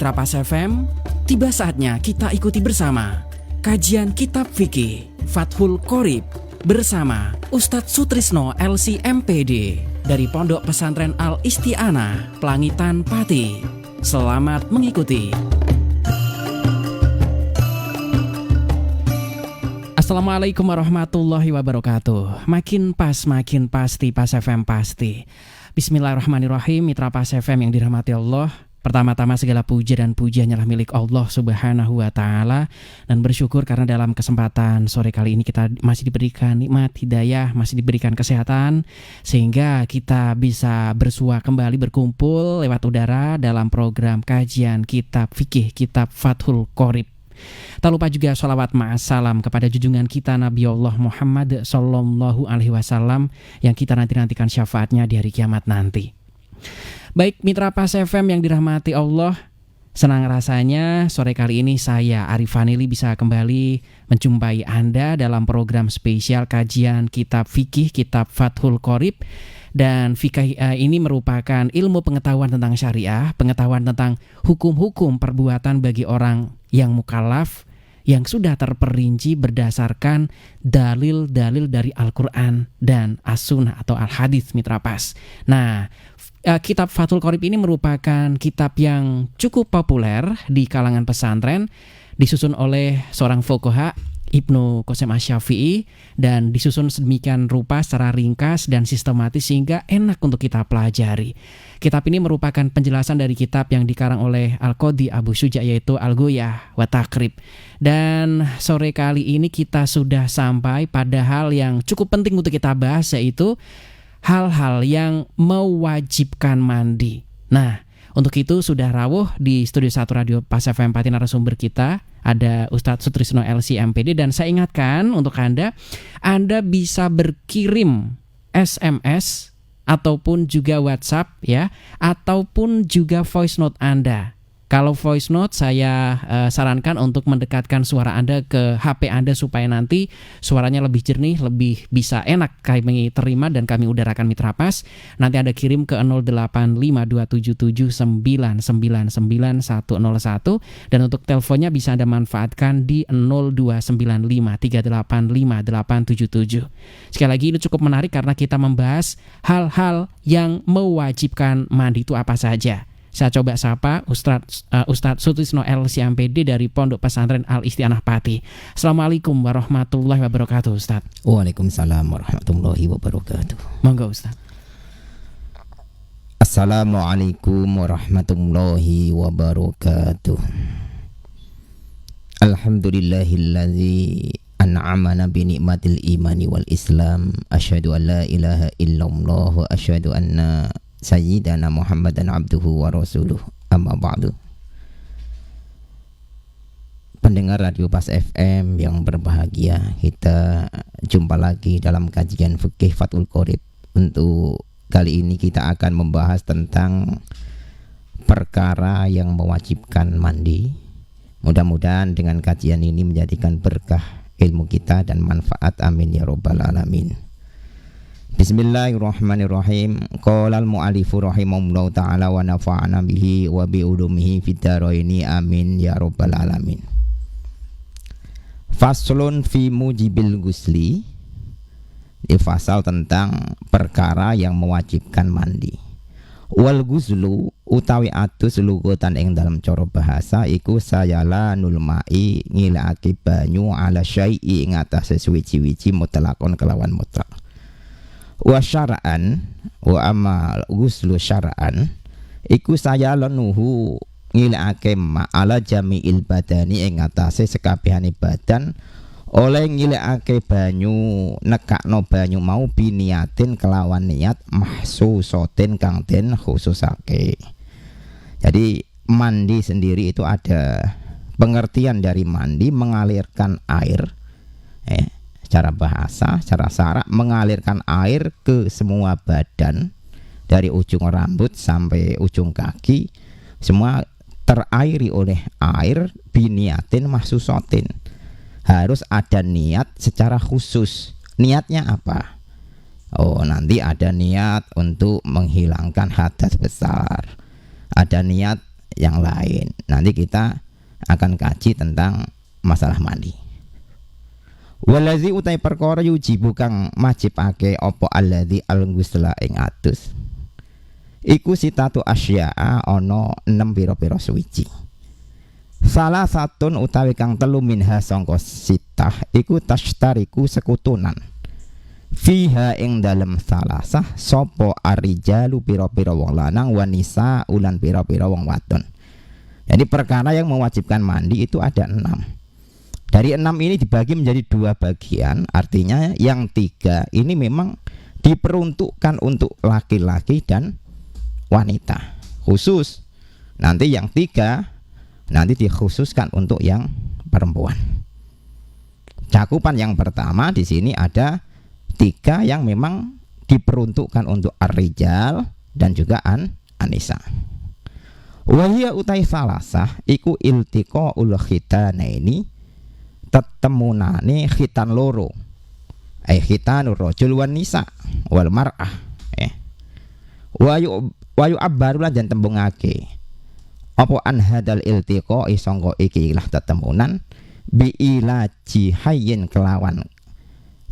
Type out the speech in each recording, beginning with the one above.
Mitra Pas FM, tiba saatnya kita ikuti bersama kajian Kitab Fikih Fathul Qorib bersama Ustadz Sutrisno LC MPD dari Pondok Pesantren Al Isti'anah, Pelangitan, Pati. Selamat mengikuti. Assalamualaikum warahmatullahi wabarakatuh. Makin pas, makin pasti, Pas FM pasti. Bismillahirrahmanirrahim. Mitra Pas FM yang dirahmati Allah, pertama-tama segala puja dan puji hanyalah milik Allah Subhanahu wa Ta'ala. Dan bersyukur karena dalam kesempatan sore kali ini kita masih diberikan nikmat hidayah, masih diberikan kesehatan, sehingga kita bisa bersua kembali berkumpul lewat udara dalam program kajian Kitab Fikih, Kitab Fathul Qorib. Tak lupa juga sholawat ma'assalam kepada junjungan kita Nabi Allah Muhammad Sallallahu Alaihi Wasallam yang kita nantikan syafaatnya di hari kiamat nanti. Baik Mitra Pas FM yang dirahmati Allah, senang rasanya sore kali ini saya Arif Fanili bisa kembali menjumpai Anda dalam program spesial kajian Kitab Fikih, Kitab Fathul Qorib. Dan fikih ini merupakan ilmu pengetahuan tentang syariah, pengetahuan tentang hukum-hukum perbuatan bagi orang yang mukallaf yang sudah terperinci berdasarkan dalil-dalil dari Al-Quran dan As-Sunnah atau Al-Hadits Mitra Pas. Nah, Kitab Fathul Qorib ini merupakan kitab yang cukup populer di kalangan pesantren, disusun oleh seorang fuqaha Ibnu Qasim Asy-Syafi'i dan disusun sedemikian rupa secara ringkas dan sistematis sehingga enak untuk kita pelajari. Kitab ini merupakan penjelasan dari kitab yang dikarang oleh Al-Qadhi Abu Syuja yaitu Al-Ghuyah wa Taqrib. Dan sore kali ini kita sudah sampai pada hal yang cukup penting untuk kita bahas, yaitu hal-hal yang mewajibkan mandi. Nah, untuk itu sudah rawuh di Studio 1 Radio Pas FM Pati narasumber kita ada Ustadz Sutrisno LC MPD, dan saya ingatkan untuk Anda bisa berkirim SMS ataupun juga WhatsApp ya, ataupun juga voice note Anda. Kalau voice note saya sarankan untuk mendekatkan suara Anda ke HP Anda supaya nanti suaranya lebih jernih, lebih bisa enak kami terima dan kami udarakan Mitra Pas. Nanti Anda kirim ke 085277999101 dan untuk teleponnya bisa Anda manfaatkan di 0295385877. Sekali lagi ini cukup menarik karena kita membahas hal-hal yang mewajibkan mandi itu apa saja. Saya coba sapa Ustadz Sutrisno LC MPD dari Pondok Pesantren Al Isti'anah Pati. Assalamualaikum warahmatullahi wabarakatuh Ustadz. Waalaikumsalam warahmatullahi wabarakatuh. Monggo Ustadz. Assalamualaikum warahmatullahi wabarakatuh. Alhamdulillahilladzi an'amana bi ni'matil imani wal islam. Asyhadu an la ilaha illallah wa asyhadu anna Sayyidana Muhammadan abduhu wa rasuluh, amma ba'du. Pendengar Radio Pas FM yang berbahagia, kita jumpa lagi dalam kajian fikih Fathul Qorib. Untuk kali ini kita akan membahas tentang perkara yang mewajibkan mandi. Mudah-mudahan dengan kajian ini menjadikan berkah ilmu kita dan manfaat, amin ya rabbal alamin. Bismillahirrahmanirrahim. Qala al-mu'allifu rahimahullahu ta'ala wa nafa'ana bihi wa bi ulumihi fid dharaini, amin ya rabbal alamin. Faslun fi mujibil ghusli. Di fasal tentang perkara yang mewajibkan mandi. Wal ghuslu utawi atus lugotan ing dalam cara bahasa iku sayala nulmai ngilake banyu ala syai'i ing atase suwi-wiji mutlaqon kelawan mutlak. Wa syara'an wa amma ghuslu syara'an iku saya lenuhu ngilake ma'ala jami'il badani ing atase sekabehane badan oleh ngilake banyu, nekakno banyu mau biniatin kelawan niat mahsusotin kang den khususake. Jadi mandi sendiri itu ada pengertian dari mandi, mengalirkan air secara bahasa, secara syarak mengalirkan air ke semua badan dari ujung rambut sampai ujung kaki, semua terairi oleh air biniatin mahsusotin. Harus ada niat secara khusus. Niatnya apa? Oh, nanti ada niat untuk menghilangkan hadas besar, ada niat yang lain. Nanti kita akan kaji tentang masalah mandi. Walazi utai perkara yujibu kang majibake apa alladzi al-ghusla ing atus. Iku sitatu asya'a ana 6 pira-pira suwiji. Salah satun utawi kang telu minha sangka sitah iku tashtariku sekutunan. Fiha ing dalem salasah sapa arijalu pira-pira wong lanang wanisa ulan pira-pira wong wadon. Jadi perkara yang mewajibkan mandi itu ada 6. Dari 6 ini dibagi menjadi 2 bagian. Artinya yang 3 ini memang diperuntukkan untuk laki-laki dan wanita khusus. Nanti yang 3 nanti dikhususkan untuk yang perempuan. Cakupan yang pertama di sini ada 3 yang memang diperuntukkan untuk ar-rijal dan juga an-nisa. Wahia utai salasah iku iltiqaul khitanaini, tetemunane khitan loro. Khitanur rajul wan nisa wal mar'ah. Wayu abbarulah dan tembungake apa an hadal iltiqa sangka iki lah tetemunan bi ilaji hayyin kelawan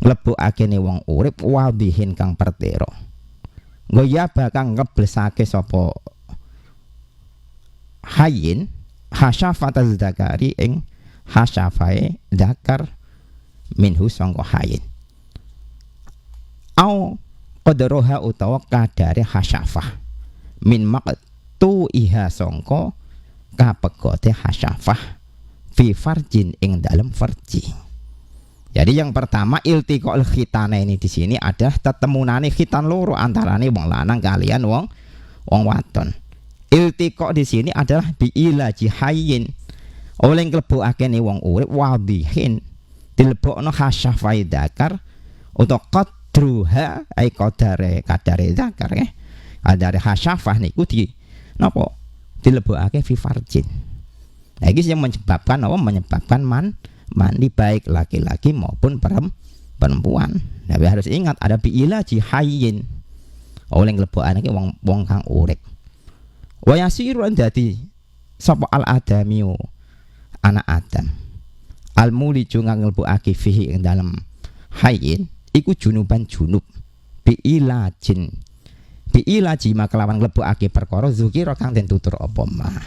nglebokake wong urip wadihin kang pertera. Goya bakang ngeblesake sapa hayyin hasyafatal zakari ing hasyafae zakar minhu sangka hayyin. Au qadroha utawa kadare hasyafah min tu iha songko kapegote hasyafah fi farjin ing dalam farji. Jadi yang pertama iltiqaul khitana ini di sini ada tetemunane khitan loro antarane wong lanang kalian wong wadon. Iltiqa di sini adalah bi ilaji hayyin. Oleh nglebokake wong urip wadihin dilebokno hasyafai dzakar utawa qadruha ai kadare dzakar Adare hasyafah niku di napa dilebokake fi farjin. Nah iki yang menyebabkan apa? Menyebabkan mandi baik laki-laki maupun perempuan. Nah harus ingat ada bi'ilaji hayyin. Oleh nglebokake wong kang urip. Wa yasiru dadi sapa al adamiu anak Adam. Al muliju nglebokake fihi ing dalem hayyin iku junuban junub bi'ilajin. Bi'ilaji makelawan nglebokake perkara zukira kang den tutur apa mah.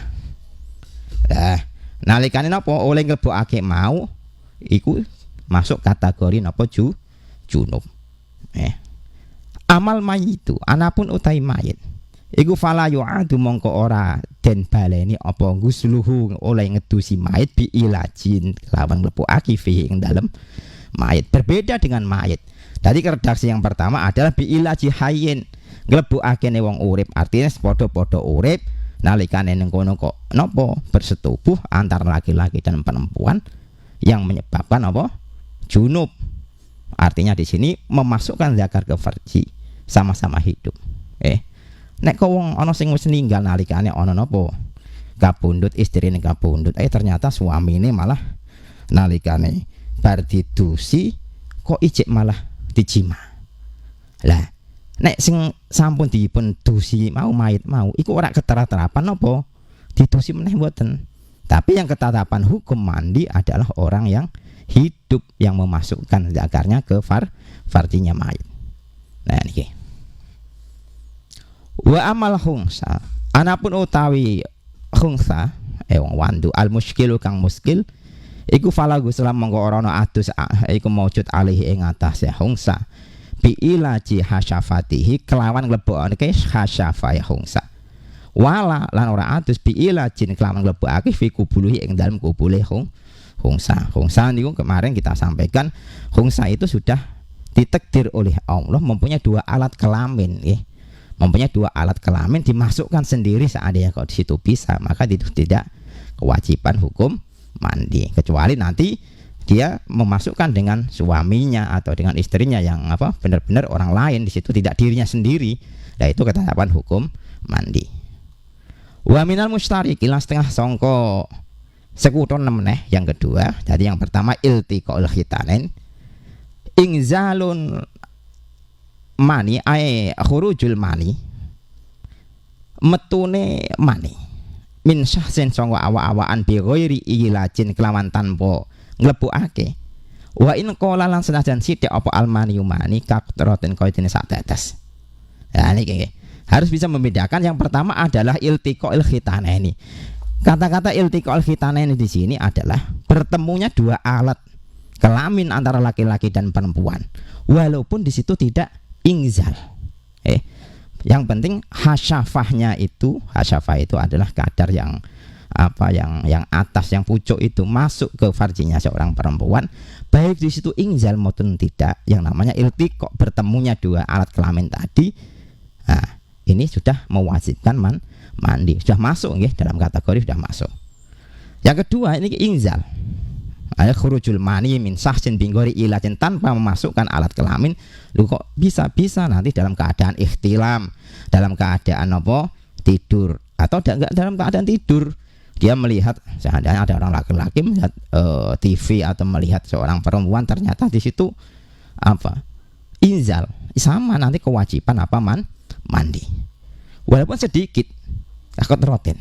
Nah, nalikane napa oleh nglebokake mau iku masuk kategori napa junub. Amal mayitu anapun utai mayit. Iku fala yu'adu mongko ora den baleni apa gusluhu oleh ngedusi mayit bi'ilajin kelawan nglebokake fi ing dalem mayit. Berbeda dengan mayit. Dari redaksi yang pertama adalah bi'ilaji hayyin. Nglebokake wong urip artinya padha-padha urip nalikane ning kono kok napa bersetubuh antara laki-laki dan perempuan yang menyebabkan apa junub. Artinya di sini memasukkan zakar ke farji sama-sama hidup. Nek kok wong ana sing wis ninggal nalikane ana napa kapundhut istrine kapundhut ternyata suamine malah nalikane bar didusi kok ijek malah dijima. Lah nek sing sampun dipun dusi mau mayit mau iku ora keterapan napa didusi meneh mboten. Tapi yang ketetapan hukum mandi adalah orang yang hidup yang memasukkan zakarnya ke farjinya mayit. Nah niki. Wa amal khungsa anapun utawi khungsa wong wandu al muskilu kang muskil iku falagu salam monggo ora ana adus iku maujud alih ing atase khungsa bi'ilaji hasyafatihi kelawan nglebokake hasyafai khungsa wala lan ora adus bi'ilajin kelawan nglebokake fi kubuluhi ing dalem kubule khungsa niku kemarin kita sampaikan khungsa itu sudah ditakdir oleh Allah mempunyai 2 alat kelamin mempunyai 2 alat kelamin dimasukkan sendiri seandainya kalau di situ bisa maka itu tidak kewajiban hukum mandi kecuali nanti dia memasukkan dengan suaminya atau dengan istrinya yang apa benar-benar orang lain di situ tidak dirinya sendiri. Nah itu ketetapan hukum mandi. Wa minal mustariki lan setengah sangka sekuton meneh yang kedua. Jadi yang pertama iltiqaul khitanin ingzalun mani khurujul mani metune mani min syahsin sangka awa-awaan bi ghairi ilajin kelawan tanpa nglebokake. Wa in qala lan senajan sithik apa almani mani kaktroten kaya dene sak tetes. Ya niki harus bisa membedakan. Yang pertama adalah iltiqaul khitanaini. Kata-kata iltiqaul khitanaini di sini adalah bertemunya dua alat kelamin antara laki-laki dan perempuan. Walaupun di situ tidak ingzal. Yang penting hasyafah itu adalah kadar yang yang atas, yang pucuk itu masuk ke farjinya seorang perempuan, baik di situ ingzal maupun tidak. Yang namanya iltiqa, bertemunya dua alat kelamin tadi. Nah, ini sudah mewajibkan mandi, sudah masuk nggih, dalam kategori sudah masuk. Yang kedua ini ingzal. Ada khurujul mani min sahsin binggori ilajin, tanpa memasukkan alat kelamin. Lu kok bisa nanti dalam keadaan ikhtilam, dalam keadaan apa? Tidur, atau enggak dalam keadaan tidur. Dia melihat, seandainya ada orang laki-laki melihat TV atau melihat seorang perempuan, ternyata di situ inzal, sama nanti kewajiban mandi. Walaupun sedikit, takut rotin.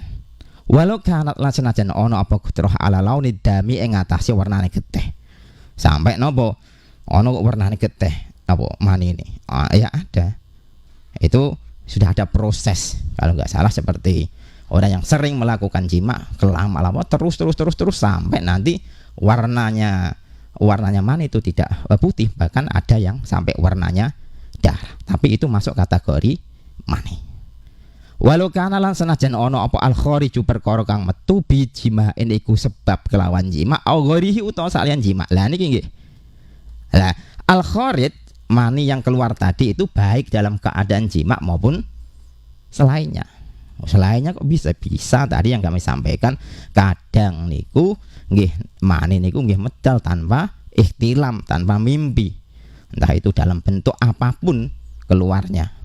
Walau kanat lan senajan ono apa kutroh ala launi dami ing atase warnane getih. Sampai nopo ono warnane getih apa mani ini. Ya ada. Itu sudah ada proses. Kalau nggak salah seperti orang yang sering melakukan jima lama terus sampai nanti warnanya mani itu tidak putih, bahkan ada yang sampai warnanya darah. Tapi itu masuk kategori mani. Walau kana lan senajan ono apa al khariju perkara kang metu bi jimain iku sebab kelawan jima au gharihi utawa salian jima. Lah niki nggih. Lah al kharij mani yang keluar tadi itu baik dalam keadaan jima maupun selainnya. Selainnya kok bisa tadi yang kami sampaikan, kadang niku nggih mani niku nggih medal tanpa ikhtilam, tanpa mimpi. Entah itu dalam bentuk apapun keluarnya.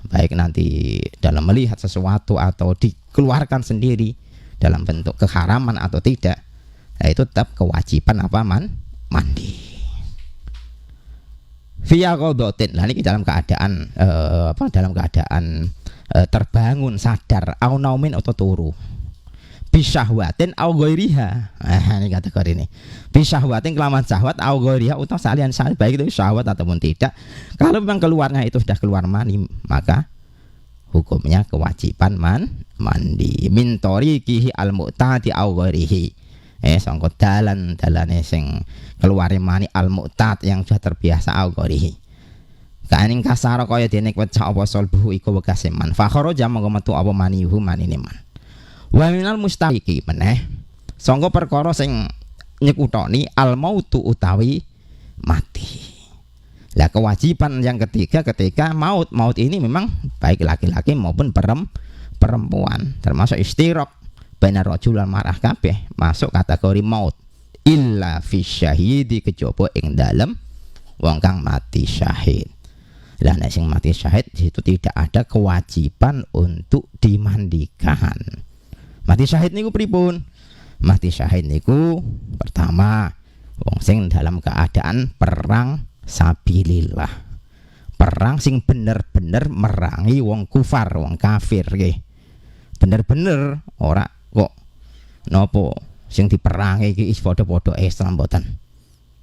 Baik nanti dalam melihat sesuatu atau dikeluarkan sendiri dalam bentuk keharaman atau tidak, itu tetap kewajiban mandi. Via qadatin. Lah niki dalam keadaan terbangun sadar au naumin atau turu. Bisyahwatin au ghairiha. Ini kategori ini. Bisyahwatin kelawan syahwat au ghairiha utawa salian baik itu syahwat ataupun tidak. Kalau memang keluarnya itu sudah keluar mani, maka hukumnya kewajiban mandi. Min tariqihi al-mu'tadi au ghairihi. Sangko dalane sing keluare mani al-mu'tad yang sudah terbiasa au ghairihi. Kaning kasara kaya dene wecah apa solbuhu iku wekase man. Fa kharaja monggo metu apa manihu manine man. Wa minal mustahiqi meneh sangka perkara sing nyekutoni al mautu utawi mati. Lah kewajiban yang ketiga ketika maut ini memang baik laki-laki maupun perempuan, termasuk istiraq baina rajul lan mar'ah kabeh masuk kategori maut. Illa fi syahidi kejaba ing dalem wong kang mati syahid. Lah nek sing mati syahid di situ tidak ada kewajiban untuk dimandikan. Mati syahid niku pripun? Mati syahid niku pertama wong sing dalam keadaan perang sabilillah. Perang sing bener-bener merangi wong kufar, wong kafir nggih. Bener-bener ora kok napa sing diperangi iki padha-padha Islam mboten.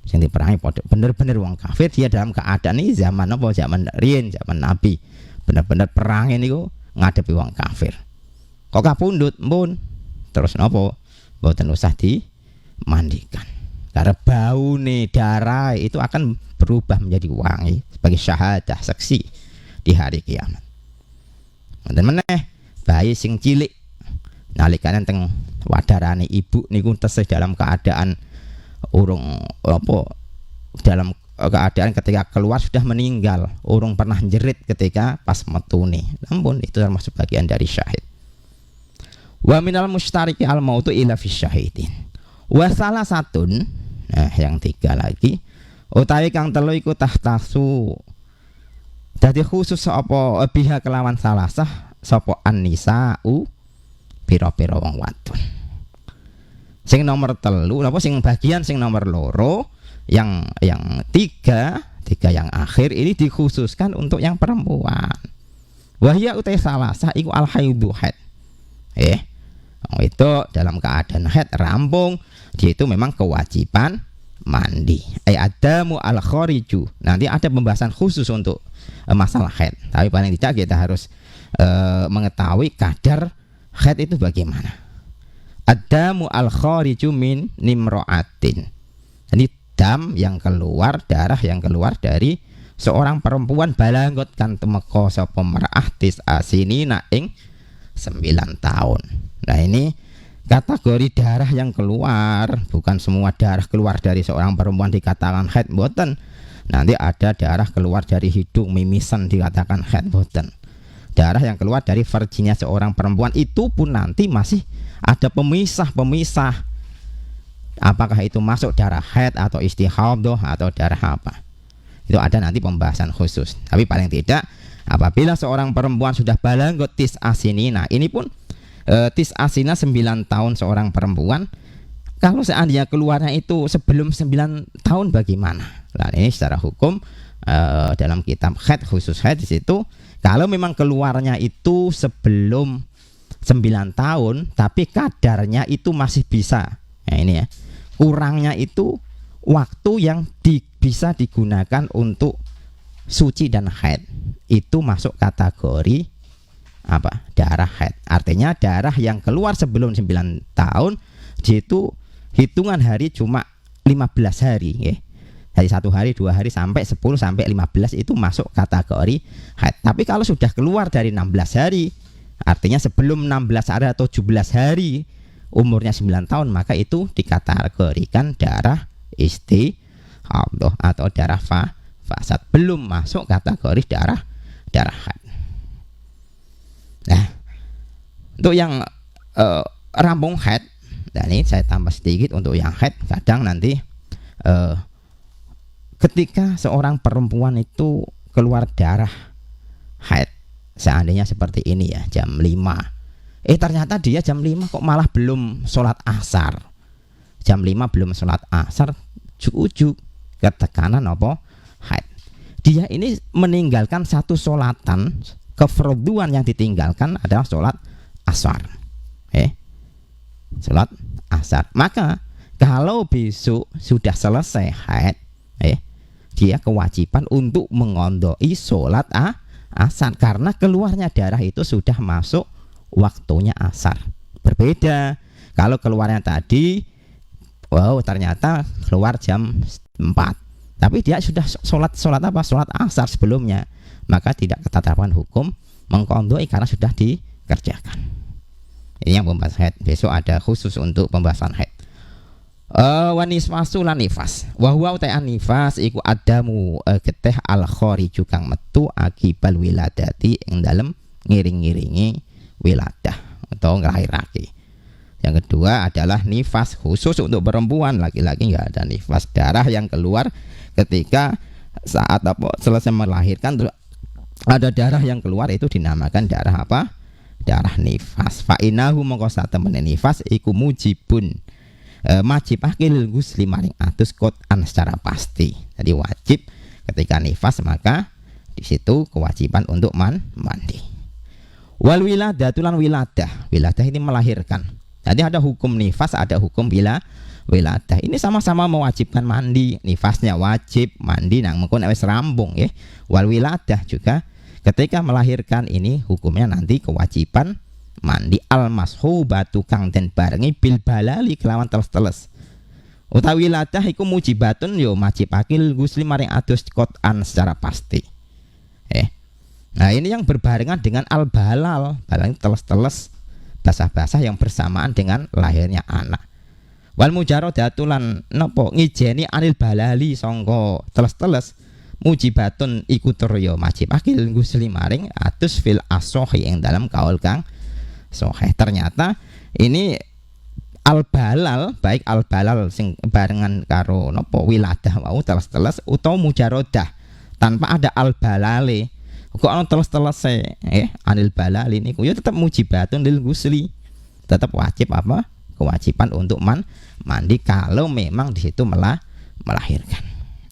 Sing diperangi padha bener-bener wong kafir, dia dalam keadaan ini zaman apa? Zaman riyen, zaman Nabi. Bener-bener perang niku ngadepi wong kafir. Kok kapundhut mpun. Terus napa? Mboten usah dimandikan. Karena baune darah itu akan berubah menjadi wangi sebagai syahadah saksi di hari kiamat. Wonten meneh bayi sing cilik nalikane teng wadarane ibu niku tesih dalam keadaan urung apa dalam keadaan ketika keluar sudah meninggal, urung pernah jerit ketika pas metune. Namun itu termasuk bagian dari syahid. Wa minal mustariki al mautu ila fi syahidin. Wa salah satun, nah yang tiga lagi, utawi kang telu iku tahtasu. Dadi khusus apa pihak kelawan salasah sapa an-nisa'u pira-pira wong wadon. Sing nomor telu napa sing bagian sing nomor loro yang tiga yang akhir ini dikhususkan untuk yang perempuan. Wahya utai salasah iku al haidu haid. Itu dalam keadaan haid rampung, dia itu memang kewajiban mandi. Adamu al khariju. Nanti ada pembahasan khusus untuk masalah haid. Tapi paling tidak kita harus mengetahui kadar haid itu bagaimana. Adamu al khariju min nimro'atin. Jadi dam yang keluar, darah yang keluar dari seorang perempuan balanggot kan temeka sapa mar'ah tis asinina ing 9 tahun. Nah ini kategori darah yang keluar, bukan semua darah keluar dari seorang perempuan dikatakan haid, mboten. Nanti ada darah keluar dari hidung mimisan dikatakan haid, mboten. Darah yang keluar dari virginnya seorang perempuan itu pun nanti masih ada pemisah-pemisah. Apakah itu masuk darah haid atau istihadah atau darah apa? Itu ada nanti pembahasan khusus. Tapi paling tidak apabila seorang perempuan sudah balanggot tis asinina, ini pun tis asina 9 tahun seorang perempuan, kalau seandainya keluarnya itu sebelum 9 tahun bagaimana? Nah ini secara hukum dalam kitab haid khusus haid di situ, kalau memang keluarnya itu sebelum 9 tahun tapi kadarnya itu masih bisa, nah ini ya, kurangnya itu waktu yang bisa digunakan untuk suci dan haid, itu masuk kategori apa? Darah haid. Artinya darah yang keluar sebelum 9 tahun itu hitungan hari cuma 15 hari ya. Dari 1 hari, 2 hari sampai 10 sampai 15 itu masuk kategori haid. Tapi kalau sudah keluar dari 16 hari, artinya sebelum 16 hari atau 17 hari umurnya 9 tahun, maka itu dikategorikan darah istihadah atau darah fasad, belum masuk kategori darah haid. Nah, untuk yang rampung haid, dan ini saya tambah sedikit untuk yang haid. Kadang nanti ketika seorang perempuan itu keluar darah haid, seandainya seperti ini ya, jam 5, ternyata dia jam 5 kok malah belum sholat asar. Jam 5 belum sholat asar, ujuk-ujuk ketekanan apa? Haid. Dia ini meninggalkan satu sholatan, kefarduan yang ditinggalkan adalah sholat asar. Sholat asar. Maka kalau besok sudah selesai haid, dia kewajiban untuk mengondoi sholat asar, karena keluarnya darah itu sudah masuk waktunya asar. Berbeda kalau keluarnya tadi, ternyata keluar jam 4, tapi dia sudah sholat apa? Sholat asar sebelumnya, maka tidak ketetapan hukum mengkondoi karena sudah dikerjakan. Ini yang pembahasan haid. Besok ada khusus untuk pembahasan haid. Wanisfasu lan nifas. Wa huwa ta'an nifas iku adamu geteh al khariju kang metu akibal wiladati ing dalem ngiring-ngiringi wiladah atau nglahirake. Yang kedua adalah nifas khusus untuk perempuan, laki-laki enggak ada nifas, darah yang keluar ketika saat selesai melahirkan, ada darah yang keluar itu dinamakan darah apa? Darah nifas. Fa inahu mongko satemene nifas iku mujibun, wajib akil gusli maring atus kotan secara pasti. Jadi wajib ketika nifas, maka di situ kewajiban untuk mandi. Wal wiladatulan wiladah. Wiladah ini melahirkan. Jadi ada hukum nifas, ada hukum wiladah. Ini sama-sama mewajibkan mandi. Nifasnya wajib, mandi nang mengkon wis rampung ya. Wal wiladah juga ketika melahirkan ini hukumnya nanti kewajiban mandi. Al mashubatu kang den barengi bil balali kelawan teles-teles. Utawi wiladah iku mujibatun yo wajib akil gusli maring adus kotan secara pasti. Nah ini yang berbarengan dengan al balal, balal teles-teles, basah-basah yang bersamaan dengan lahirnya anak. Wal mujarodatulan nopo ngijeni anil balali songko teles-teles mujibatun iku turyo wajib akil gusli maring adus fil asohi yang dalam kaul kang soheh. Ternyata ini al balal, baik al balal sing barengan karo nopo wiladah wau teles-teles utawa mujarodah tanpa ada al balale, kok ana teles-teles anil balali niku ya tetap mujibatun lil gusli, tetap wajib apa? Kewajiban untuk mandi kalau memang di situ melahirkan.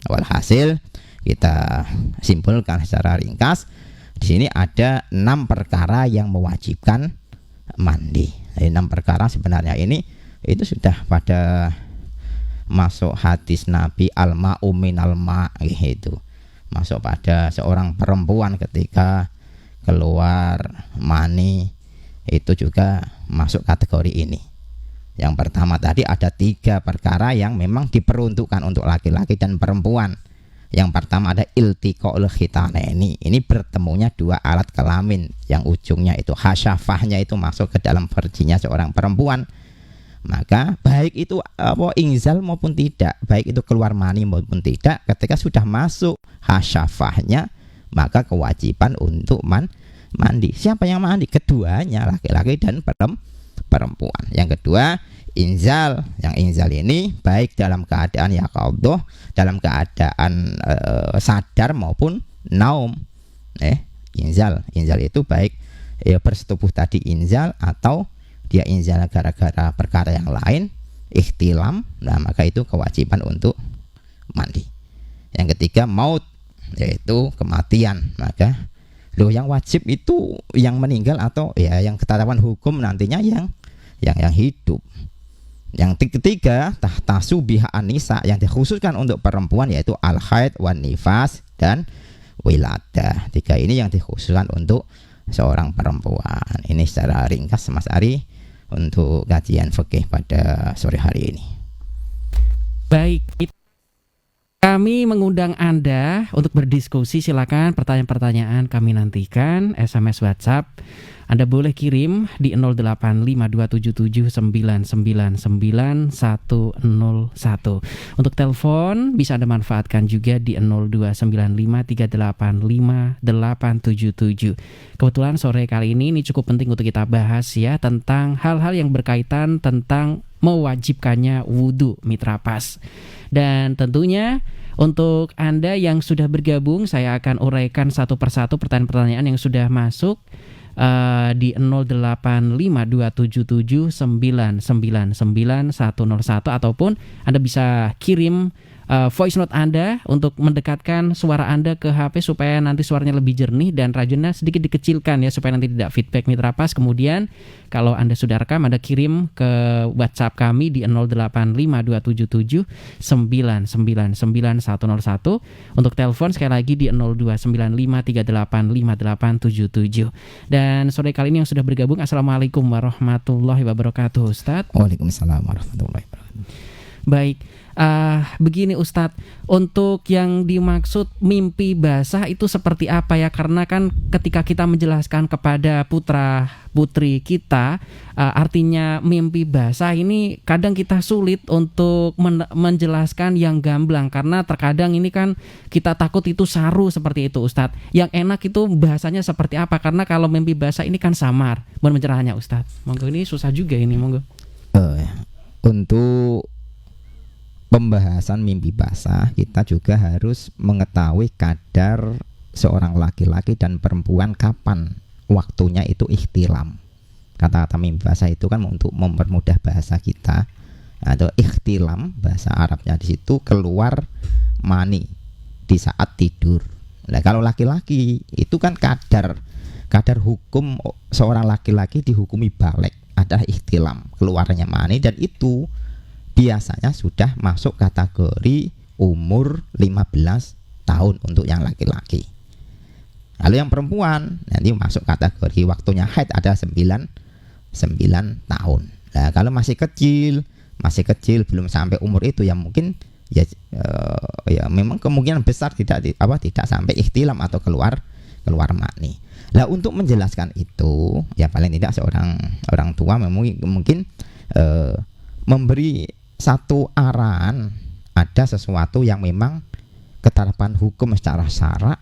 Walhasil kita simpulkan secara ringkas, di sini ada 6 perkara yang mewajibkan mandi. 6 perkara sebenarnya ini itu sudah pada masuk hadis Nabi al-ma'u minal ma' gitu. Masuk pada seorang perempuan ketika keluar mani itu juga masuk kategori ini. Yang pertama tadi ada 3 perkara yang memang diperuntukkan untuk laki-laki dan perempuan. Yang pertama ada iltiqaul khitanaini. Ini bertemunya 2 alat kelamin yang ujungnya itu hasyafahnya itu masuk ke dalam farjinya seorang perempuan. Maka baik itu inzal maupun tidak, baik itu keluar mani maupun tidak, ketika sudah masuk hasyafahnya maka kewajiban untuk mandi. Siapa yang mandi? Keduanya, laki-laki dan perempuan. Yang kedua inzal. Yang inzal ini baik dalam keadaan yaqadhah, dalam keadaan sadar maupun naum. Inzal itu baik bersetubuh tadi inzal atau dia inzal gara-gara perkara yang lain, ikhtilam, nah maka itu kewajiban untuk mandi. Yang ketiga maut, yaitu kematian. Maka yang wajib itu yang meninggal atau ya yang ketetapan hukum nantinya yang hidup. Yang ketiga tahtasu biha anisa, yang dikhususkan untuk perempuan yaitu al-haid wan nifas dan wiladah. 3 ini yang dikhususkan untuk seorang perempuan. Ini secara ringkas Mas Ari untuk kajian fikih pada sore hari ini. Baik, kami mengundang Anda untuk berdiskusi. Silakan pertanyaan-pertanyaan kami nantikan. SMS WhatsApp Anda boleh kirim di 085277999101. Untuk telepon bisa Anda manfaatkan juga di 0295385877. Kebetulan sore kali ini cukup penting untuk kita bahas ya tentang hal-hal yang berkaitan tentang mewajibkannya wudhu Mitra Pas. Dan tentunya untuk Anda yang sudah bergabung, saya akan uraikan satu persatu pertanyaan-pertanyaan yang sudah masuk di 085277999101 ataupun Anda bisa kirim voice note Anda untuk mendekatkan suara Anda ke HP supaya nanti suaranya lebih jernih dan rajinnya sedikit dikecilkan ya supaya nanti tidak feedback Mitra Pas. Kemudian kalau Anda sudah rekam, Anda kirim ke WhatsApp kami di 085277999101. Untuk telepon sekali lagi di 0295385877. Dan sore kali ini yang sudah bergabung, Assalamualaikum warahmatullahi wabarakatuh Ustadz. Waalaikumsalam warahmatullahi wabarakatuh. Baik, begini Ustadz, untuk yang dimaksud mimpi basah itu seperti apa ya? Karena kan ketika kita menjelaskan kepada putra putri kita, artinya mimpi basah ini kadang kita sulit untuk menjelaskan yang gamblang, karena terkadang ini kan kita takut itu saru seperti itu Ustadz. Yang enak itu bahasanya seperti apa? Karena kalau mimpi basah ini kan samar, mohon pencerahannya Ustadz. Monggo, ini susah juga ini, monggo. Untuk pembahasan mimpi basah, kita juga harus mengetahui kadar seorang laki-laki dan perempuan kapan waktunya itu ikhtilam. Kata-kata mimpi basah itu kan untuk mempermudah bahasa kita, atau ikhtilam bahasa Arabnya di situ keluar mani di saat tidur. Nah, kalau laki-laki itu kan kadar hukum seorang laki-laki dihukumi balik adalah ikhtilam, keluarnya mani, dan itu biasanya sudah masuk kategori umur 15 tahun untuk yang laki-laki. Lalu yang perempuan nanti masuk kategori waktunya haid ada 9 tahun. Nah, kalau masih kecil belum sampai umur itu ya mungkin ya memang kemungkinan besar tidak sampai ikhtilam atau keluar mani. Lah, untuk menjelaskan itu ya paling tidak seorang orang tua mungkin memberi satu arahan, ada sesuatu yang memang ketetapan hukum secara syara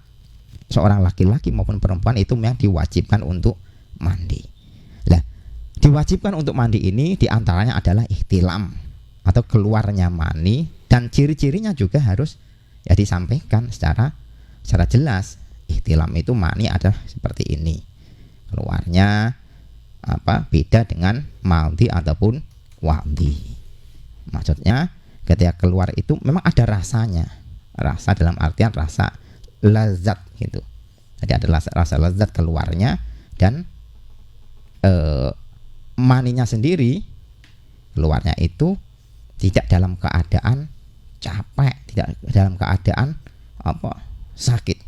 seorang laki-laki maupun perempuan itu memang diwajibkan untuk mandi. Lah, diwajibkan untuk mandi ini diantaranya adalah ikhtilam atau keluarnya mani, dan ciri-cirinya juga harus ya disampaikan secara jelas. Ikhtilam itu mani adalah seperti ini, keluarnya beda dengan maldi ataupun wadi. Maksudnya ketika keluar itu memang ada rasanya, rasa dalam artian rasa lezat gitu. Jadi ada rasa lezat keluarnya, dan maninya sendiri keluarnya itu tidak dalam keadaan capek, tidak dalam keadaan sakit.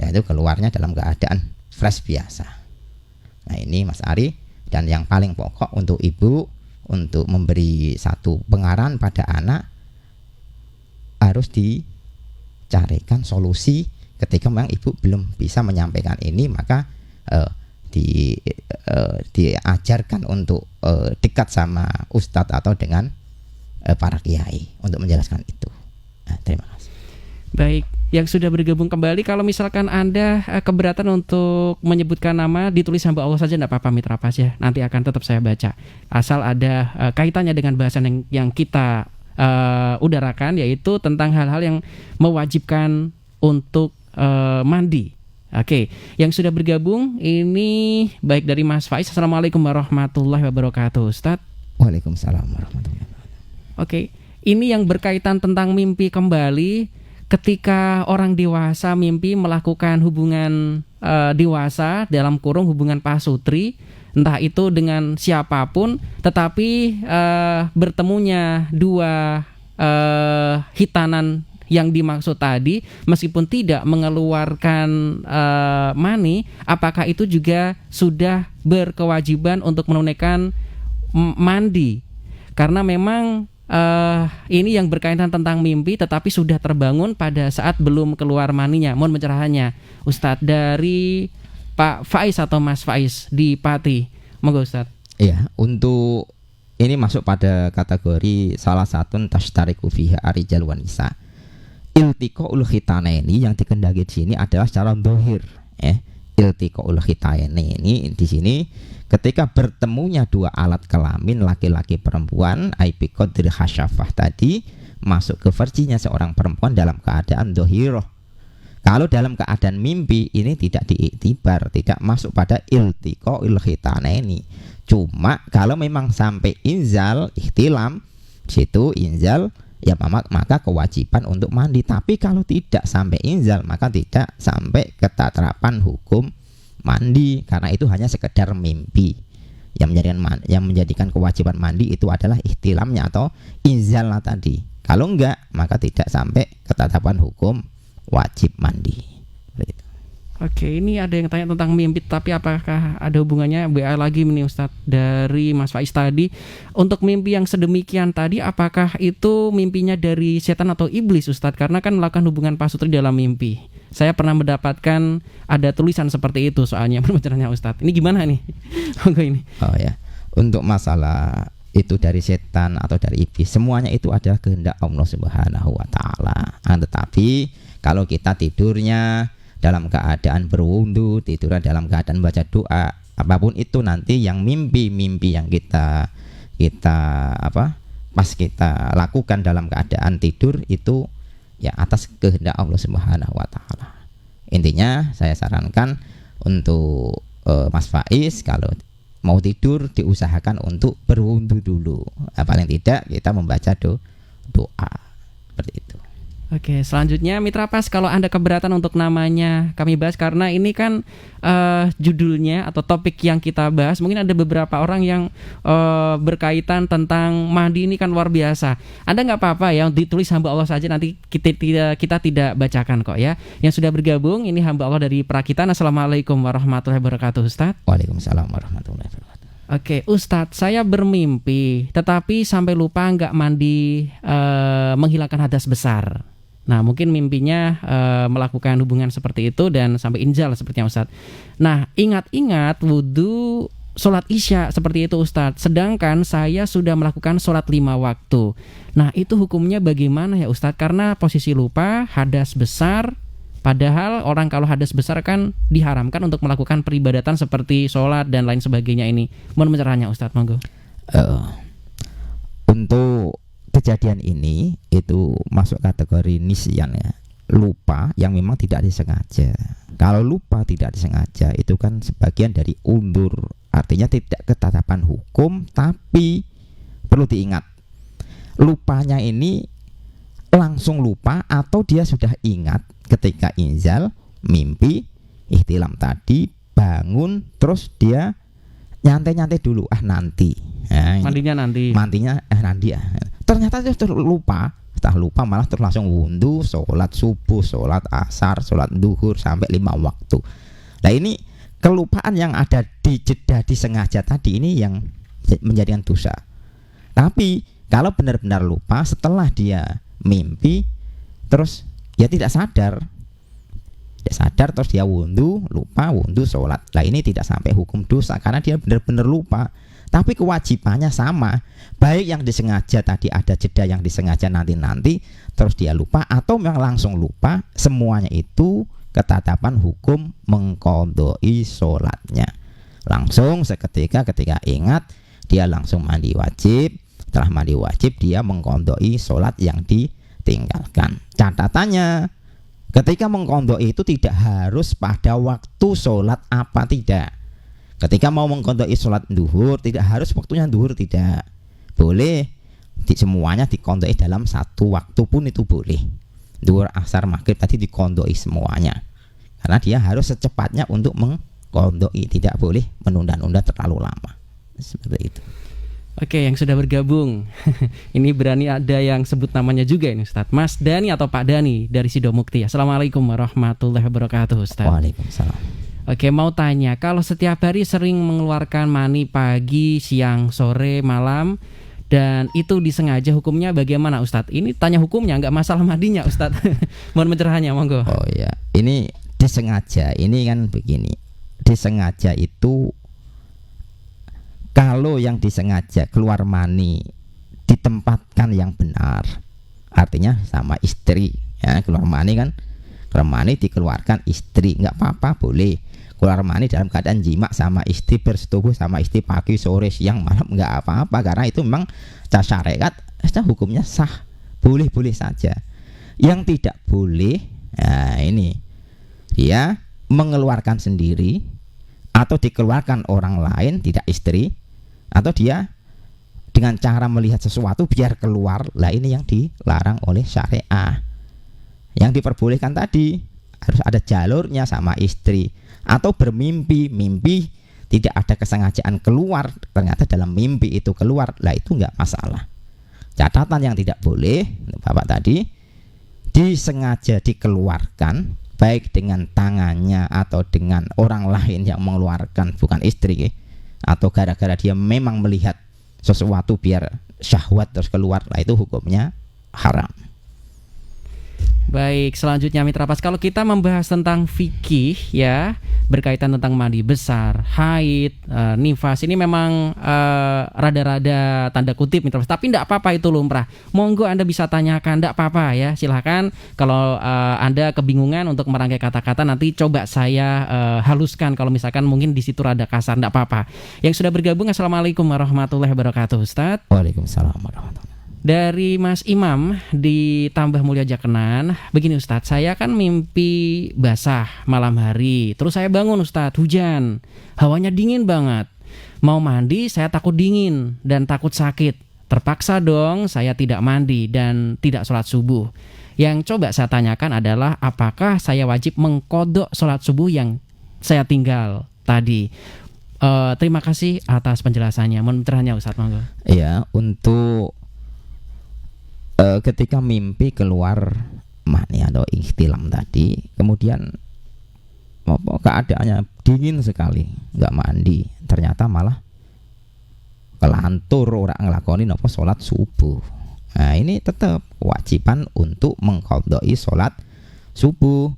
Ya, itu keluarnya dalam keadaan fresh biasa. Nah, ini Mas Ari, dan yang paling pokok untuk ibu untuk memberi satu pengarahan pada anak harus dicarikan solusi. Ketika memang ibu belum bisa menyampaikan ini, maka diajarkan untuk dekat sama ustadz atau dengan para kiai untuk menjelaskan itu. Nah, terima kasih. Baik, yang sudah bergabung kembali, kalau misalkan Anda keberatan untuk menyebutkan nama, ditulis hamba Allah saja, tidak apa-apa Mitra Pas ya. Nanti akan tetap saya baca. Asal ada kaitannya dengan bahasan yang kita udarakan, yaitu tentang hal-hal yang mewajibkan untuk mandi. Oke, yang sudah bergabung ini baik dari Mas Faiz. Assalamualaikum warahmatullahi wabarakatuh, Ustadz. Waalaikumsalam warahmatullahi wabarakatuh. Oke, ini yang berkaitan tentang mimpi kembali. Ketika orang dewasa mimpi melakukan hubungan dewasa, dalam kurung hubungan pasutri, entah itu dengan siapapun, tetapi bertemunya dua hitanan yang dimaksud tadi, meskipun tidak mengeluarkan mani, apakah itu juga sudah berkewajiban untuk menunaikan mandi? Karena memang ini yang berkaitan tentang mimpi, tetapi sudah terbangun pada saat belum keluar maninya. Mohon pencerahannya, Ustadz, dari Pak Faiz atau Mas Faiz di Pati. Monggo Ustadz. Iya, untuk ini masuk pada kategori salah satu tashtariku fiha arijal wan nisa. Iltiqaul khitanaini yang dikendaki di sini adalah secara dhahir, iltiqaul khitanaini ini di sini ketika bertemunya dua alat kelamin laki-laki perempuan, aibi qadri khasyafah tadi masuk ke farjinya seorang perempuan dalam keadaan dhahirah. Kalau dalam keadaan mimpi ini tidak diiktibar, tidak masuk pada iltiqaul khitanaini. Cuma kalau memang sampai inzal ihtilam, situ inzal ya maka kewajiban untuk mandi. Tapi kalau tidak sampai inzal, maka tidak sampai ketetapan hukum mandi, karena itu hanya sekedar mimpi. Yang menjadikan kewajiban mandi itu adalah ihtilamnya atau inzalnya tadi. Kalau enggak, maka tidak sampai ketetapan hukum wajib mandi. Begitu. Oke, ini ada yang tanya tentang mimpi, tapi apakah ada hubungannya? BA lagi nih Ustadz dari Mas Faiz tadi. Untuk mimpi yang sedemikian tadi, apakah itu mimpinya dari setan atau iblis Ustadz? Karena kan melakukan hubungan pasutri dalam mimpi. Saya pernah mendapatkan ada tulisan seperti itu soalnya penjelasannya Ustadz. Ini gimana nih? Monggo ini. Oh ya, untuk masalah itu dari setan atau dari iblis, semuanya itu adalah kehendak Allah Subhanahu wa taala. Tetapi kalau kita tidurnya dalam keadaan berwudu, tidurnya dalam keadaan baca doa, apapun itu nanti yang mimpi-mimpi yang kita pas kita lakukan dalam keadaan tidur itu ya atas kehendak Allah Subhanahu wa taala. Intinya saya sarankan untuk Mas Faiz kalau mau tidur diusahakan untuk berwudu dulu. Paling tidak kita membaca doa seperti itu. Oke, selanjutnya Mitra Pas, kalau Anda keberatan untuk namanya kami bahas, karena ini kan judulnya atau topik yang kita bahas, mungkin ada beberapa orang yang berkaitan tentang mandi ini kan luar biasa. Anda nggak apa-apa ya, ditulis hamba Allah saja, nanti kita tidak bacakan kok ya. Yang sudah bergabung ini hamba Allah dari Perakitan. Assalamualaikum warahmatullahi wabarakatuh Ustadz. Waalaikumsalam warahmatullahi wabarakatuh. Oke, Ustadz, saya bermimpi tetapi sampai lupa nggak mandi menghilangkan hadas besar. Nah, mungkin mimpinya melakukan hubungan seperti itu dan sampai injal seperti yang Ustadz. Nah, ingat-ingat wudhu sholat isya seperti itu Ustadz. Sedangkan saya sudah melakukan sholat 5 waktu. Nah, itu hukumnya bagaimana ya Ustadz? Karena posisi lupa, hadas besar. Padahal orang kalau hadas besar kan diharamkan untuk melakukan peribadatan seperti sholat dan lain sebagainya ini. Mohon pencerahannya Ustadz, monggo. Untuk kejadian ini itu masuk kategori nisyan ya, lupa yang memang tidak disengaja. Kalau lupa tidak disengaja itu kan sebagian dari undur, artinya tidak ketetapan hukum, tapi perlu diingat lupanya ini langsung lupa atau dia sudah ingat ketika inzal, mimpi, ihtilam tadi, bangun terus dia nyantai dulu, nanti. Nah, Mandinya nanti. Nanti ya. Ternyata dia lupa. Setelah lupa malah terus langsung wudhu, sholat subuh, sholat asar, sholat duhur sampai 5 waktu. Nah ini kelupaan yang ada di jeda disengaja tadi ini yang menjadikan dosa. Tapi kalau benar-benar lupa setelah dia mimpi terus ya tidak sadar terus dia wudhu, lupa wudhu, sholat. Nah ini tidak sampai hukum dosa karena dia benar-benar lupa. Tapi kewajibannya sama, baik yang disengaja tadi ada jeda yang disengaja nanti terus dia lupa atau memang langsung lupa, semuanya itu ketetapan hukum mengqadai sholatnya. Langsung seketika ketika ingat dia langsung mandi wajib. Setelah mandi wajib dia mengqadai sholat yang ditinggalkan. Catatannya ketika mengqadai itu tidak harus pada waktu sholat apa tidak. Ketika mau mengqadai sholat duhur tidak harus waktunya duhur, tidak boleh semuanya diqadai dalam satu waktu pun itu boleh. Duhur, asar, maghrib tadi diqadai semuanya karena dia harus secepatnya untuk mengqadai, tidak boleh menunda-nunda terlalu lama seperti itu. Oke, yang sudah bergabung ini berani ada yang sebut namanya juga ini Ustadz, Mas Dani atau Pak Dani dari Sidomukti. Assalamualaikum warahmatullahi wabarakatuh Ustadz. Waalaikumsalam. Oke, mau tanya, kalau setiap hari sering mengeluarkan mani pagi, siang, sore, malam, dan itu disengaja, hukumnya bagaimana Ustadz? Ini tanya hukumnya, nggak masalah mandinya Ustadz. Mohon pencerahannya, monggo. Oh ya, ini disengaja, ini kan begini. Disengaja itu kalau yang disengaja keluar mani ditempatkan yang benar, artinya sama istri ya, keluar mani dikeluarkan istri, nggak apa-apa, boleh. Keluar mani dalam keadaan jima sama istri, bersetubuh sama istri pagi, sore, siang, malam, nggak apa-apa karena itu memang syariat hukumnya sah, boleh-boleh saja. Yang tidak boleh, nah ini dia mengeluarkan sendiri atau dikeluarkan orang lain, tidak istri, atau dia dengan cara melihat sesuatu biar keluar. Lah ini yang dilarang oleh syariah. Yang diperbolehkan tadi harus ada jalurnya sama istri, atau bermimpi, tidak ada kesengajaan keluar, ternyata dalam mimpi itu keluar, lah itu nggak masalah. Catatan yang tidak boleh Bapak tadi, disengaja dikeluarkan baik dengan tangannya atau dengan orang lain yang mengeluarkan, bukan istri, atau gara-gara dia memang melihat sesuatu biar syahwat terus keluar, lah itu hukumnya haram. Baik, selanjutnya Mitra Pas, kalau kita membahas tentang fikih ya, berkaitan tentang mandi besar, haid, nifas, ini memang rada-rada tanda kutip Mitra Pas, tapi tidak apa-apa, itu lumrah. Monggo Anda bisa tanyakan, tidak apa-apa ya, silahkan. Kalau Anda kebingungan untuk merangkai kata-kata, nanti coba saya haluskan kalau misalkan mungkin di situ rada kasar, tidak apa-apa. Yang sudah bergabung, Assalamualaikum warahmatullahi wabarakatuh Ustadz. Waalaikumsalam warahmatullahi. Dari Mas Imam di Tambah Mulia Jakenan, begini Ustadz, saya kan mimpi basah malam hari, terus saya bangun Ustadz, hujan, hawanya dingin banget, mau mandi saya takut dingin dan takut sakit, terpaksa dong saya tidak mandi dan tidak sholat subuh. Yang coba saya tanyakan adalah apakah saya wajib mengqadha sholat subuh yang saya tinggal tadi? Terima kasih atas penjelasannya, mohon pencerahannya Ustadz, monggo. Ya, untuk ketika mimpi keluar mani atau ikhtilam tadi, kemudian keadaannya dingin sekali, nggak mandi, ternyata malah kelantur orang ngelakoni sholat subuh. Nah ini tetap kewajiban untuk mengqadai sholat subuh.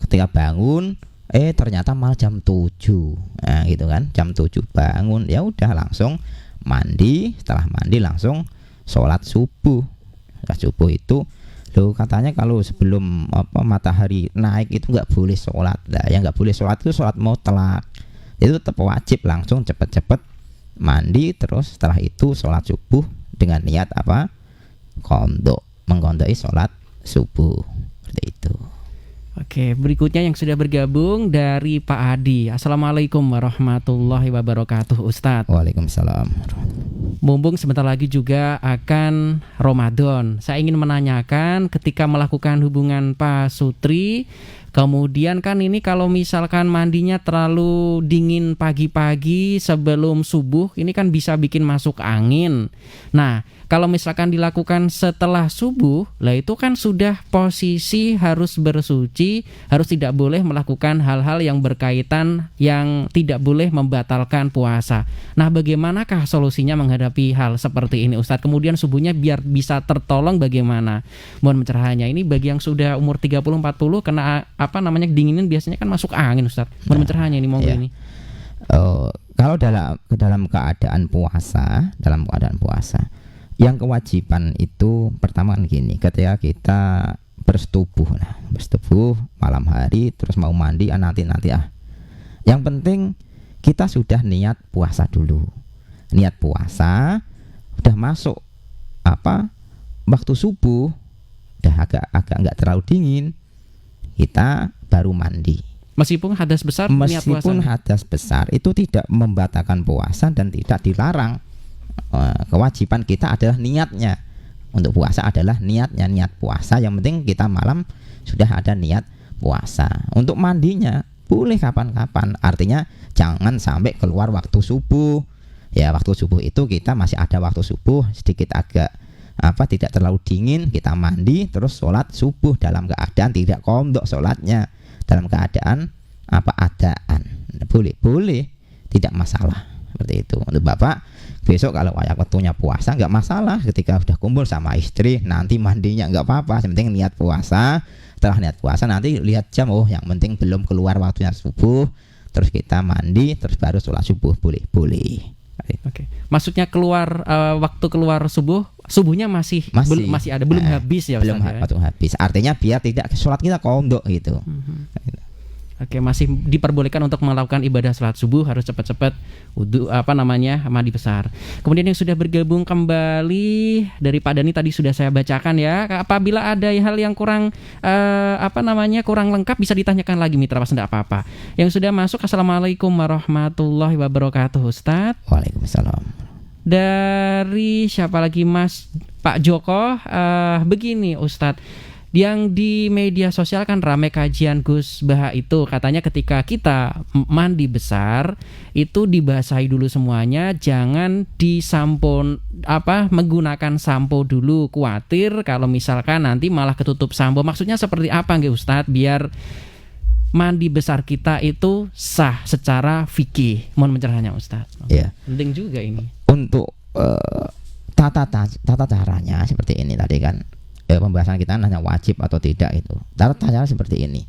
Ketika bangun, ternyata malah jam 7, nah gitu kan, jam 7 bangun, ya udah langsung mandi, setelah mandi langsung sholat subuh. Subuh itu katanya kalau sebelum matahari naik itu nggak boleh sholat. Nah, yang nggak boleh sholat itu sholat mutlak. Itu tetap wajib langsung cepet-cepet mandi, terus setelah itu sholat subuh dengan niat mengqadai sholat subuh seperti itu. Oke, berikutnya yang sudah bergabung dari Pak Adi. Assalamualaikum warahmatullahi wabarakatuh Ustadz. Waalaikumsalam. Mumpung sebentar lagi juga akan Ramadan, saya ingin menanyakan ketika melakukan hubungan pasutri, kemudian kan ini kalau misalkan mandinya terlalu dingin pagi-pagi sebelum subuh, ini kan bisa bikin masuk angin. Nah, kalau misalkan dilakukan setelah subuh, lah itu kan sudah posisi harus bersuci, harus tidak boleh melakukan hal-hal yang berkaitan yang tidak boleh membatalkan puasa. Nah, bagaimanakah solusinya menghadapi hal seperti ini, Ustadz? Kemudian subuhnya biar bisa tertolong bagaimana? Mohon pencerahannya. Ini bagi yang sudah umur 30-40 kena dinginin biasanya kan masuk angin, Ustadz. Mohon pencerahannya ini, monggo ini. Kalau dalam keadaan puasa, yang kewajiban itu pertama kan gini, ketika kita bersetubuh malam hari terus mau mandi nanti yang penting kita sudah niat puasa dulu. Niat puasa udah masuk waktu subuh, udah agak nggak terlalu dingin, kita baru mandi. Meskipun hadas besar, meskipun hadas besar itu tidak membatalkan puasa dan tidak dilarang. Kewajiban kita adalah niatnya. Untuk puasa adalah niat puasa. Yang penting kita malam sudah ada niat puasa. Untuk mandinya boleh kapan-kapan. Artinya jangan sampai keluar waktu subuh. Ya, waktu subuh itu kita masih ada waktu subuh, sedikit agak tidak terlalu dingin, kita mandi terus sholat subuh dalam keadaan tidak qadha sholatnya, dalam keadaan adaan. Boleh, tidak masalah. Seperti itu. Untuk Bapak besok kalau waktunya puasa nggak masalah, ketika sudah kumpul sama istri nanti mandinya nggak apa-apa, yang penting niat puasa. Setelah niat puasa nanti lihat jam, yang penting belum keluar waktunya subuh, terus kita mandi terus baru sholat subuh, boleh. Oke. Maksudnya keluar waktu keluar subuhnya masih ada, belum habis ya, belum habis. Artinya biar tidak sholat kita qadha gitu. Oke, masih diperbolehkan untuk melakukan ibadah salat subuh, harus cepat-cepat wudu mandi besar. Kemudian yang sudah bergabung kembali dari Pak Dani tadi sudah saya bacakan ya. Apabila ada hal yang kurang kurang lengkap bisa ditanyakan lagi Mitra Pas, enggak apa-apa. Yang sudah masuk, Assalamualaikum warahmatullahi wabarakatuh, Ustaz. Waalaikumsalam. Dari siapa lagi, Mas Pak Joko? Begini Ustadz, yang di media sosial kan ramai kajian Gus Baha itu, katanya ketika kita mandi besar itu dibasahi dulu semuanya, jangan disampo menggunakan sampo dulu, khawatir kalau misalkan nanti malah ketutup sampo. Maksudnya seperti apa nggih Ustadz, biar mandi besar kita itu sah secara fikih? Mohon pencerahannya Ustadz. Iya. Penting juga ini. Untuk tata caranya seperti ini tadi kan. Pembahasan kita hanya wajib atau tidak itu. Tata cara seperti ini.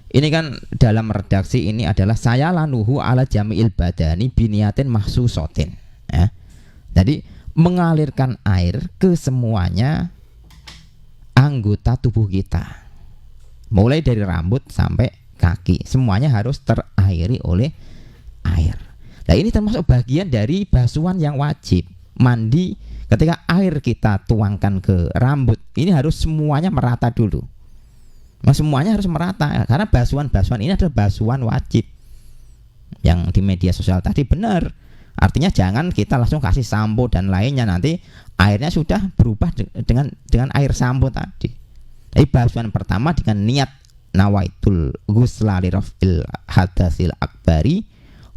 Ini kan dalam redaksi ini adalah saya lanuhu ala jami'il badani biniatin mahsusotin. Ya. Jadi mengalirkan air ke semuanya anggota tubuh kita. Mulai dari rambut sampai kaki, semuanya harus terairi oleh air. Nah, ini termasuk bagian dari basuhan yang wajib. Mandi, ketika air kita tuangkan ke rambut, ini harus semuanya merata dulu. Semuanya harus merata, karena basuhan ini adalah basuhan wajib. Yang di media sosial tadi benar. Artinya jangan kita langsung kasih sampo dan lainnya, nanti airnya sudah berubah dengan air sampo tadi. Jadi basuhan pertama dengan niat nawaitul ghusla li raf'il hadatsil akbari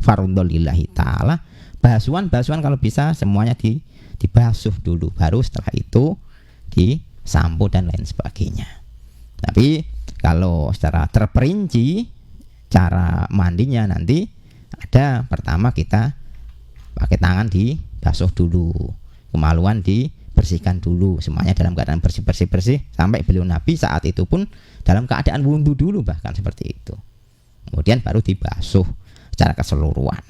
fardholillahi ta'ala. Basuhan kalau bisa semuanya dibasuh dulu, baru setelah itu disampo dan lain sebagainya. Tapi kalau secara terperinci cara mandinya nanti ada, pertama kita pakai tangan dibasuh dulu, kemaluan dibersihkan dulu, semuanya dalam keadaan bersih sampai beliau Nabi saat itu pun dalam keadaan wudhu dulu, bahkan seperti itu. Kemudian baru dibasuh secara keseluruhan.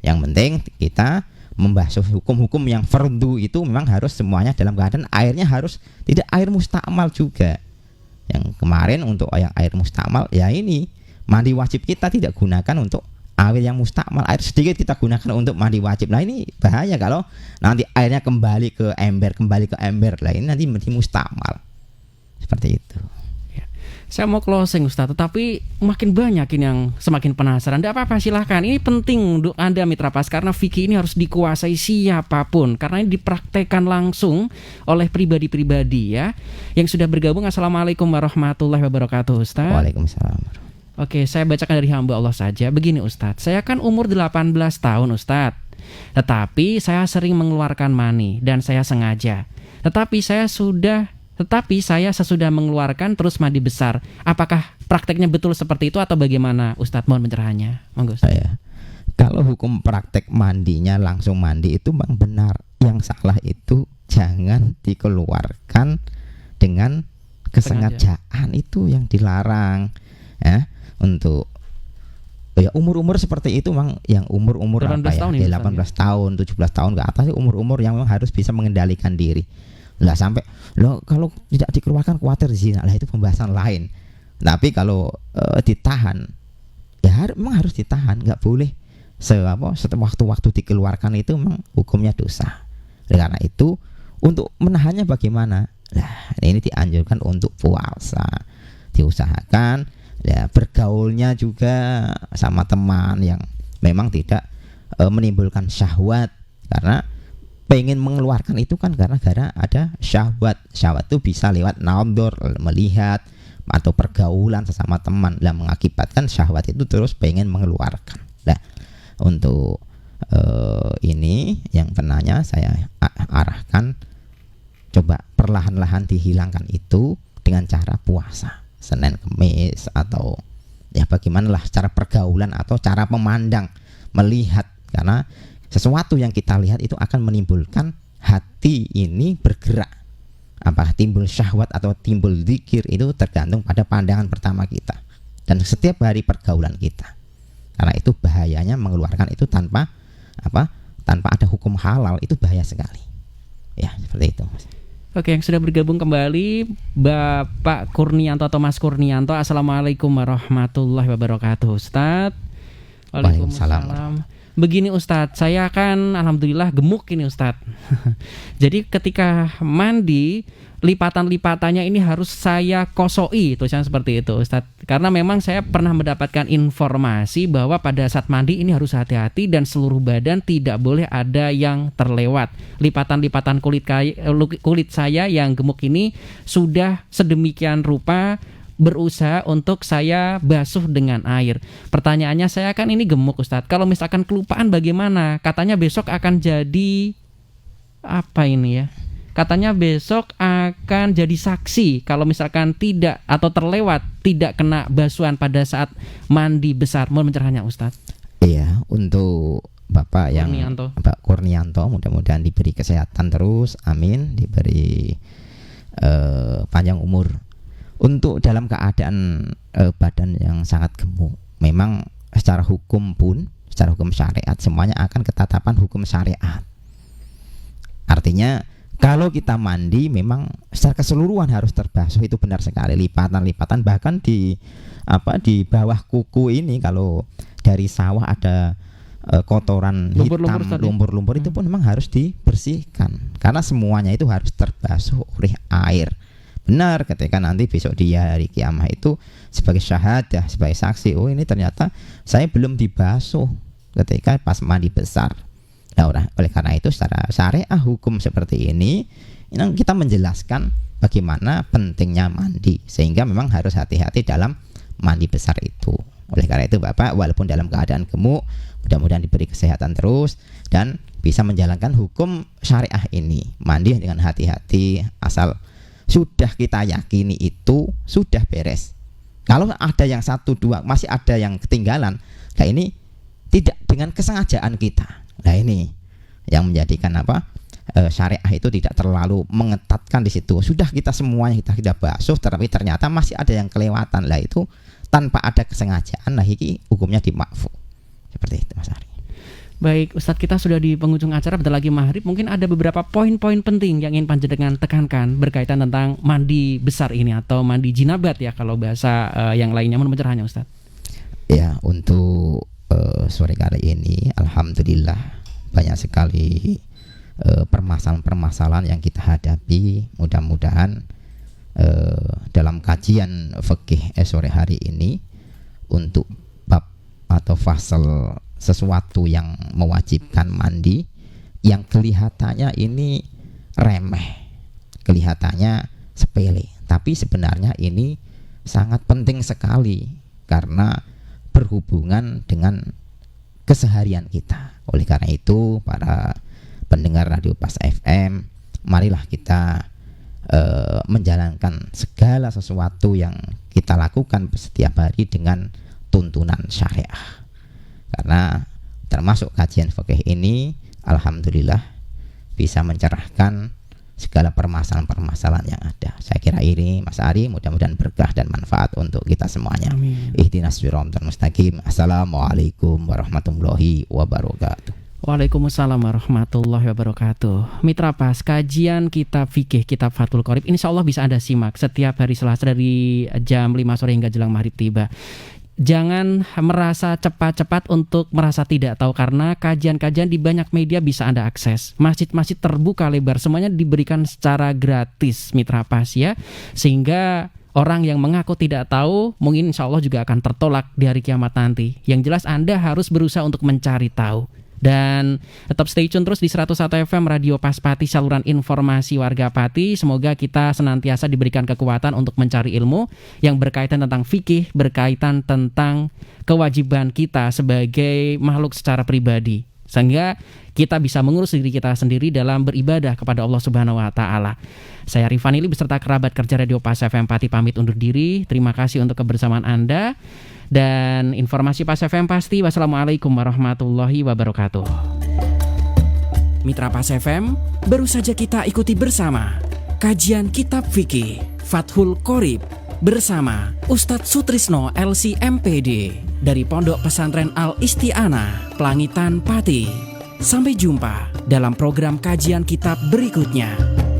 Yang penting kita membasuh hukum-hukum yang fardu itu memang harus semuanya dalam keadaan airnya harus tidak air mustakmal juga. Yang kemarin untuk yang air mustakmal, ya ini mandi wajib kita tidak gunakan untuk air yang mustakmal, air sedikit kita gunakan untuk mandi wajib. Nah ini bahaya kalau nanti airnya kembali ke ember lah, ini nanti mustakmal seperti itu. Saya mau closing Ustadz, tetapi makin banyak ini yang semakin penasaran. Tidak apa-apa, silahkan. Ini penting untuk Anda Mitra Pas, karena fikih ini harus dikuasai siapapun, karena ini dipraktekkan langsung oleh pribadi-pribadi ya. Yang sudah bergabung, Assalamualaikum warahmatullahi wabarakatuh Ustadz. Waalaikumsalam. Oke, saya bacakan dari hamba Allah saja. Begini Ustadz, saya kan umur 18 tahun Ustadz, tetapi saya sering mengeluarkan mani dan saya sengaja. Tetapi saya sesudah mengeluarkan terus mandi besar. Apakah prakteknya betul seperti itu atau bagaimana Ustadz? Mohon pencerahannya. Monggo Ustadz. Kalau hukum praktek mandinya langsung mandi itu memang benar. Yang salah itu jangan dikeluarkan dengan kesengajaan, itu yang dilarang ya. Untuk ya umur-umur seperti itu memang yang umur-umur 18 apa ya? tahun 18 tahun, 17 tahun ke atas, umur-umur yang memang harus bisa mengendalikan diri. Lah sampai kalau tidak dikeluarkan khawatir zina, lah itu pembahasan lain. Tapi kalau ditahan ya memang harus ditahan, nggak boleh setiap waktu dikeluarkan, itu memang hukumnya dosa. Karena itu untuk menahannya bagaimana? Nah, ini dianjurkan untuk puasa. Diusahakan ya bergaulnya juga sama teman yang memang tidak menimbulkan syahwat, karena pengen mengeluarkan itu kan karena ada syahwat. Syahwat itu bisa lewat nador, melihat, atau pergaulan sesama teman, lah mengakibatkan syahwat itu terus pengen mengeluarkan. Nah, untuk ini yang penanya saya arahkan, coba perlahan-lahan dihilangkan itu dengan cara puasa Senin Kemis, atau ya bagaimanalah cara pergaulan atau cara memandang, melihat, karena sesuatu yang kita lihat itu akan menimbulkan hati ini bergerak. Apakah timbul syahwat atau timbul zikir itu tergantung pada pandangan pertama kita dan setiap hari pergaulan kita. Karena itu bahayanya mengeluarkan itu tanpa ada hukum halal, itu bahaya sekali. Ya, seperti itu. Oke, yang sudah bergabung kembali Bapak Kurnianto atau Mas Kurnianto. Assalamualaikum warahmatullahi wabarakatuh Ustadz. Waalaikumsalam. Begini Ustadz, saya kan alhamdulillah gemuk ini Ustadz. Jadi ketika mandi, lipatan-lipatannya ini harus saya kosoi, tulisannya seperti itu Ustadz. Karena memang saya pernah mendapatkan informasi bahwa pada saat mandi ini harus hati-hati dan seluruh badan tidak boleh ada yang terlewat. Lipatan-lipatan kulit saya yang gemuk ini sudah sedemikian rupa berusaha untuk saya basuh dengan air. Pertanyaannya, saya kan ini gemuk Ustadz, kalau misalkan kelupaan bagaimana? Katanya besok akan jadi apa ini ya? Katanya besok akan jadi saksi kalau misalkan tidak atau terlewat tidak kena basuhan pada saat mandi besar. Mohon pencerahannya Ustadz. Iya, untuk Bapak yang Pak Kurnianto, mudah-mudahan diberi kesehatan terus, amin, diberi panjang umur. Untuk dalam keadaan badan yang sangat gemuk, memang secara hukum syariat semuanya akan ketetapan hukum syariat. Artinya kalau kita mandi memang secara keseluruhan harus terbasuh, itu benar sekali. Lipatan-lipatan bahkan di bawah kuku ini, kalau dari sawah ada kotoran hitam, lumpur-lumpur itu pun memang harus dibersihkan, karena semuanya itu harus terbasuh oleh air. Benar, ketika nanti besok di hari kiamat itu sebagai syahadah, sebagai saksi, oh ini ternyata saya belum dibasuh ketika pas mandi besar. Nah, oleh karena itu secara syariah hukum seperti ini kita menjelaskan bagaimana pentingnya mandi, sehingga memang harus hati-hati dalam mandi besar itu. Oleh karena itu Bapak, walaupun dalam keadaan gemuk, mudah-mudahan diberi kesehatan terus dan bisa menjalankan hukum syariah ini. Mandi dengan hati-hati, asal sudah kita yakini itu sudah beres. Kalau ada yang 1, 2 masih ada yang ketinggalan, nah ini tidak dengan kesengajaan kita. Nah ini yang menjadikan syariah itu tidak terlalu mengetatkan di situ. Sudah kita semuanya kita basuh, tapi ternyata masih ada yang kelewatan. Lah itu tanpa ada kesengajaan, nah ini hukumnya dimakfu. Seperti itu Mas Ari. Baik, Ustadz, kita sudah di penghujung acara, bentar lagi maghrib. Mungkin ada beberapa poin-poin penting yang ingin panjenengan tekankan berkaitan tentang mandi besar ini atau mandi jinabat ya kalau bahasa yang lainnya. Mohon pencerahannya Ustadz. Ya, untuk sore kali ini alhamdulillah banyak sekali permasalahan-permasalahan yang kita hadapi. Mudah-mudahan dalam kajian fikih sore hari ini untuk bab atau fasal sesuatu yang mewajibkan mandi yang kelihatannya ini remeh, kelihatannya sepele, tapi sebenarnya ini sangat penting sekali karena berhubungan dengan keseharian kita. Oleh karena itu, para pendengar Radio Pas FM, marilah kita menjalankan segala sesuatu yang kita lakukan setiap hari dengan tuntunan syariah. Karena termasuk kajian fikih ini, alhamdulillah bisa mencerahkan segala permasalahan-permasalahan yang ada. Saya kira ini Mas Ari, mudah-mudahan berkah dan manfaat untuk kita semuanya. Ihdinas siratal mustaqim. Assalamualaikum warahmatullahi wabarakatuh. Waalaikumsalam warahmatullahi wabarakatuh. Mitra Pas, kajian kitab fikih, kitab Fathul Qorib, insya Allah bisa Anda simak setiap hari Selasa dari jam 5 sore hingga jelang maghrib tiba. Jangan merasa cepat-cepat untuk merasa tidak tahu, karena kajian-kajian di banyak media bisa Anda akses. Masjid-masjid terbuka lebar, semuanya diberikan secara gratis, Mitra Pas ya. Sehingga orang yang mengaku tidak tahu mungkin insya Allah juga akan tertolak di hari kiamat nanti. Yang jelas Anda harus berusaha untuk mencari tahu. Dan tetap stay tune terus di 101 FM Radio Pas Pati, saluran informasi warga Pati. Semoga kita senantiasa diberikan kekuatan untuk mencari ilmu yang berkaitan tentang fikih, berkaitan tentang kewajiban kita sebagai makhluk secara pribadi, sehingga kita bisa mengurus diri kita sendiri dalam beribadah kepada Allah Subhanahu wa taala. Saya Rifanili beserta kerabat kerja Radio Pas FM Pati pamit undur diri. Terima kasih untuk kebersamaan Anda. Dan informasi Pas FM pasti. Wassalamualaikum warahmatullahi wabarakatuh. Mitra Pas FM, baru saja kita ikuti bersama kajian kitab fikih Fathul Qorib bersama Ustadz Sutrisno LC MPD dari Pondok Pesantren Al Isti'anah, Pelangitan Pati. Sampai jumpa dalam program kajian kitab berikutnya.